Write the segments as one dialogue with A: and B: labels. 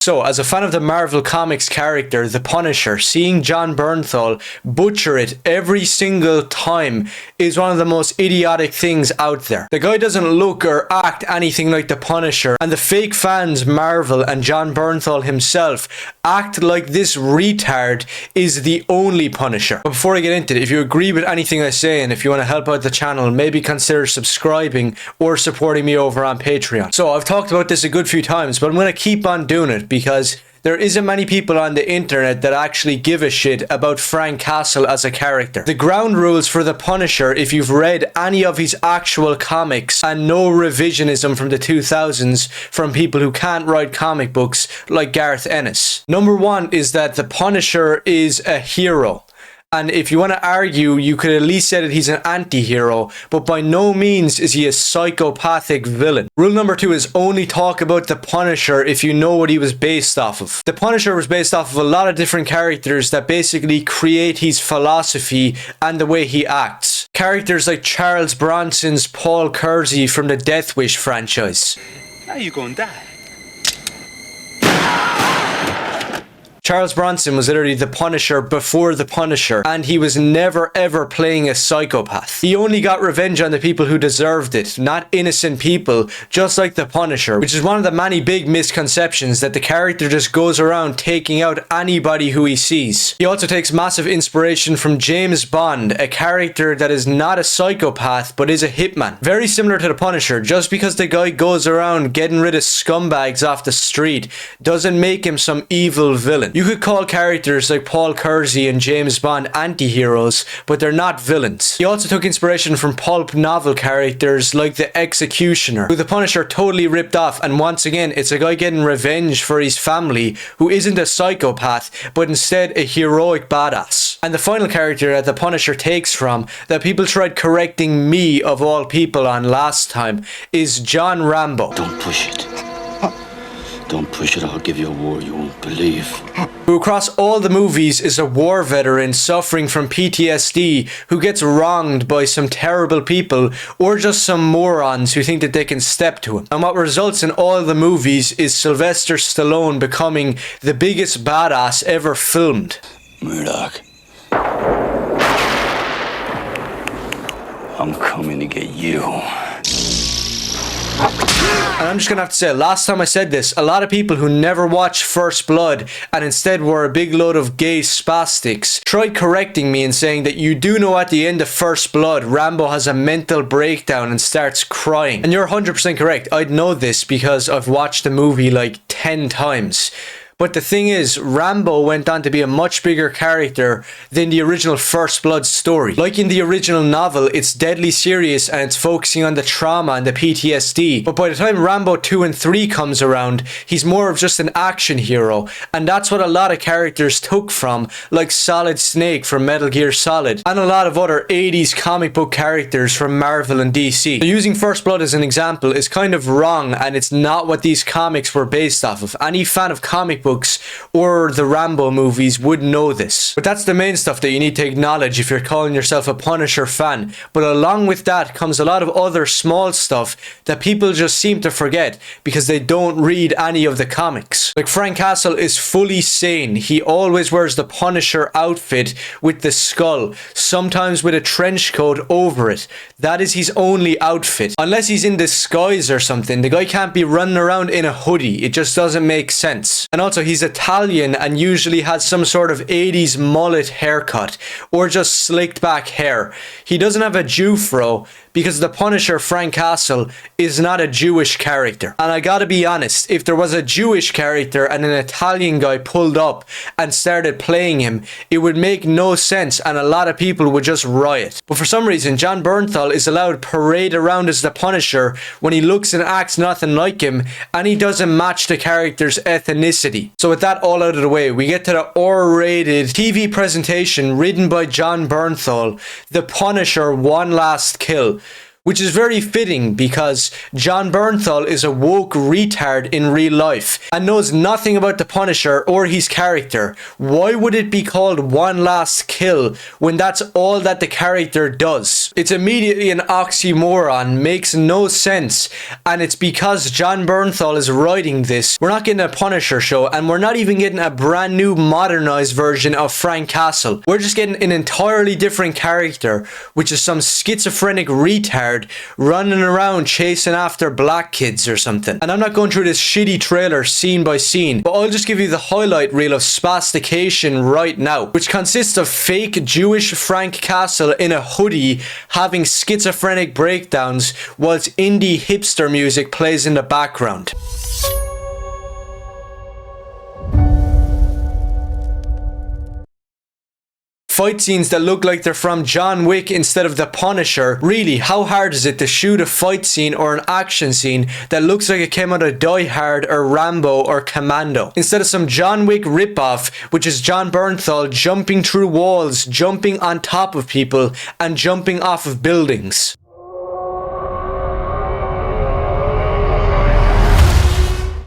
A: So, as a fan of the Marvel Comics character, the Punisher, seeing Jon Bernthal butcher it every single time is one of the most idiotic things out there. The guy doesn't look or act anything like the Punisher, and the fake fans Marvel and Jon Bernthal himself act like this retard is the only Punisher. But before I get into it, if you agree with anything I say and if you want to help out the channel, maybe consider subscribing or supporting me over on Patreon. So, I've talked about this a good few times, but I'm going to keep on doing it because there isn't many people on the internet that actually give a shit about Frank Castle as a character. The ground rules for the Punisher, if you've read any of his actual comics, and no revisionism from the 2000s from people who can't write comic books like Garth Ennis. Number one is that the Punisher is a hero. And if you want to argue, you could at least say that he's an anti-hero, but by no means is he a psychopathic villain. Rule number two is only talk about the Punisher if you know what he was based off of. The Punisher was based off of a lot of different characters that basically create his philosophy and the way he acts. Characters like Charles Bronson's Paul Kersey from the Death Wish franchise.
B: How you gonna die?
A: Charles Bronson was literally the Punisher before the Punisher, and he was never ever playing a psychopath. He only got revenge on the people who deserved it, not innocent people, just like the Punisher, which is one of the many big misconceptions, that the character just goes around taking out anybody who he sees. He also takes massive inspiration from James Bond, a character that is not a psychopath but is a hitman. Very similar to the Punisher, just because the guy goes around getting rid of scumbags off the street doesn't make him some evil villain. You could call characters like Paul Kersey and James Bond anti-heroes, but they're not villains. He also took inspiration from pulp novel characters like the Executioner, who the Punisher totally ripped off, and once again, it's a guy getting revenge for his family who isn't a psychopath, but instead a heroic badass. And the final character that the Punisher takes from, that people tried correcting me of all people on last time, is John Rambo.
C: Don't push it. Don't push it, I'll give you a war you won't believe.
A: Who across all the movies is a war veteran suffering from PTSD who gets wronged by some terrible people or just some morons who think that they can step to him. And what results in all the movies is Sylvester Stallone becoming the biggest badass ever filmed.
C: Murdoch. I'm coming to get you.
A: And I'm just gonna have to say, last time I said this, a lot of people who never watched First Blood and instead were a big load of gay spastics tried correcting me and saying that you do know at the end of First Blood, Rambo has a mental breakdown and starts crying. And you're 100% correct. I'd know this because I've watched the movie like 10 times. But the thing is, Rambo went on to be a much bigger character than the original First Blood story. Like in the original novel, it's deadly serious and it's focusing on the trauma and the PTSD. But by the time Rambo 2 and 3 comes around, he's more of just an action hero. And that's what a lot of characters took from, like Solid Snake from Metal Gear Solid, and a lot of other 80s comic book characters from Marvel and DC. So using First Blood as an example is kind of wrong, and it's not what these comics were based off of. Any fan of comic books or the Rambo movies would know this. But that's the main stuff that you need to acknowledge if you're calling yourself a Punisher fan. But along with that comes a lot of other small stuff that people just seem to forget because they don't read any of the comics. Like Frank Castle is fully sane. He always wears the Punisher outfit with the skull, sometimes with a trench coat over it. That is his only outfit. Unless he's in disguise or something, the guy can't be running around in a hoodie. It just doesn't make sense. And also, he's Italian and usually has some sort of 80s mullet haircut or just slicked back hair. He doesn't have a Jufro because the Punisher, Frank Castle, is not a Jewish character. And I gotta be honest, if there was a Jewish character and an Italian guy pulled up and started playing him, it would make no sense and a lot of people would just riot. But for some reason, Jon Bernthal is allowed to parade around as the Punisher when he looks and acts nothing like him, and he doesn't match the character's ethnicity. So with that all out of the way, we get to the R-rated TV presentation written by Jon Bernthal, The Punisher: One Last Kill, which is very fitting because Jon Bernthal is a woke retard in real life and knows nothing about the Punisher or his character. Why would it be called One Last Kill when that's all that the character does? It's immediately an oxymoron, makes no sense, and it's because Jon Bernthal is writing this. We're not getting a Punisher show, and we're not even getting a brand new modernized version of Frank Castle. We're just getting an entirely different character, which is some schizophrenic retard running around chasing after black kids or something. And I'm not going through this shitty trailer scene by scene, but I'll just give you the highlight reel of spastication right now, which consists of fake Jewish Frank Castle in a hoodie having schizophrenic breakdowns whilst indie hipster music plays in the background. Fight scenes that look like they're from John Wick instead of the Punisher. Really, how hard is it to shoot a fight scene or an action scene that looks like it came out of Die Hard or Rambo or Commando, instead of some John Wick ripoff, which is Jon Bernthal jumping through walls, jumping on top of people, and jumping off of buildings.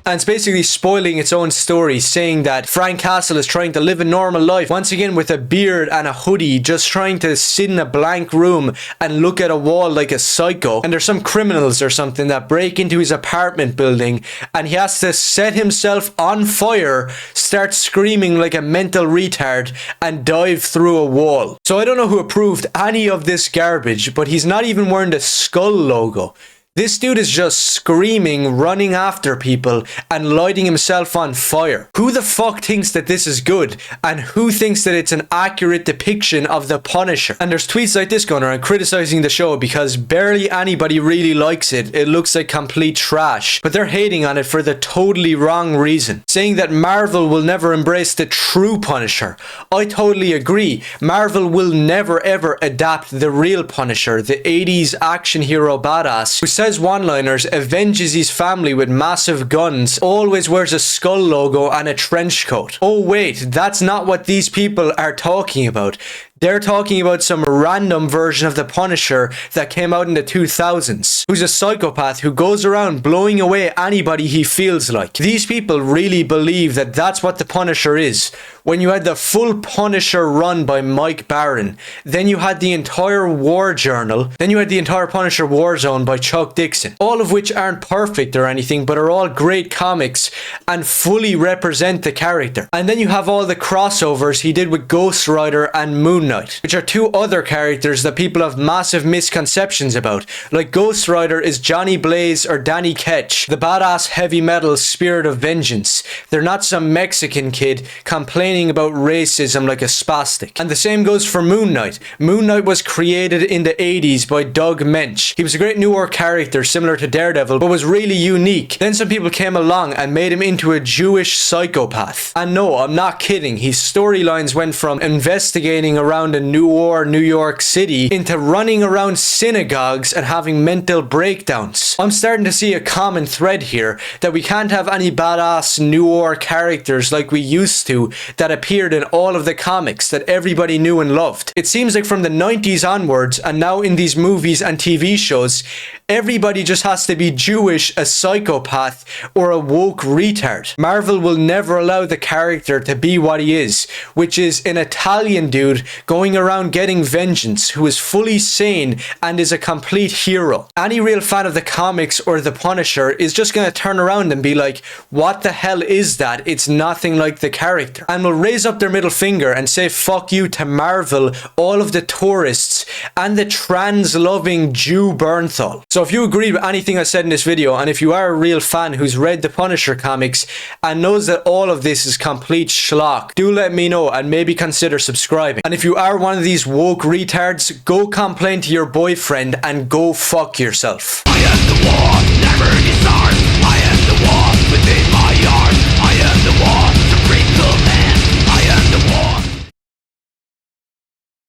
A: And it's basically spoiling its own story, saying that Frank Castle is trying to live a normal life, once again with a beard and a hoodie, just trying to sit in a blank room and look at a wall like a psycho. And there's some criminals or something that break into his apartment building, and he has to set himself on fire, start screaming like a mental retard, and dive through a wall. So I don't know who approved any of this garbage, but he's not even wearing the skull logo. This dude is just screaming, running after people, and lighting himself on fire. Who the fuck thinks that this is good? And who thinks that it's an accurate depiction of the Punisher? And there's tweets like this going around criticizing the show because barely anybody really likes it. It looks like complete trash. But they're hating on it for the totally wrong reason. Saying that Marvel will never embrace the true Punisher. I totally agree. Marvel will never ever adapt the real Punisher, the 80s action hero badass who says one-liners, avenges his family with massive guns, always wears a skull logo and a trench coat. Oh wait, that's not what these people are talking about. They're talking about some random version of the Punisher that came out in the 2000s, who's a psychopath who goes around blowing away anybody he feels like. These people really believe that that's what the Punisher is. When you had the full Punisher run by Mike Barron, then you had the entire War Journal, then you had the entire Punisher Warzone by Chuck Dixon, all of which aren't perfect or anything, but are all great comics and fully represent the character. And then you have all the crossovers he did with Ghost Rider and Moon Knight, which are two other characters that people have massive misconceptions about. Like Ghost Rider is Johnny Blaze or Danny Ketch, the badass heavy metal spirit of vengeance. They're not some Mexican kid complaining about racism like a spastic. And the same goes for Moon Knight. Moon Knight was created in the 80s by Doug Mensch. He was a great newer character similar to Daredevil, but was really unique. Then some people came along and made him into a Jewish psychopath. And no, I'm not kidding. His storylines went from investigating around a new war, New York City, into running around synagogues and having mental breakdowns. I'm starting to see a common thread here, that we can't have any badass new war characters like we used to that appeared in all of the comics that everybody knew and loved. It seems like from the 90s onwards, and now in these movies and TV shows, everybody just has to be Jewish, a psychopath, or a woke retard. Marvel will never allow the character to be what he is, which is an Italian dude going around getting vengeance, who is fully sane and is a complete hero. Any real fan of the comics or the Punisher is just going to turn around and be like, what the hell is that? It's nothing like the character. And will raise up their middle finger and say fuck you to Marvel, all of the tourists, and the trans-loving Jew Bernthal. So if you agree with anything I said in this video, and if you are a real fan who's read the Punisher comics and knows that all of this is complete schlock, do let me know and maybe consider subscribing. And if you are one of these woke retards, go complain to your boyfriend and go fuck yourself.
B: I am the war, never disarmed. I am the war within my heart.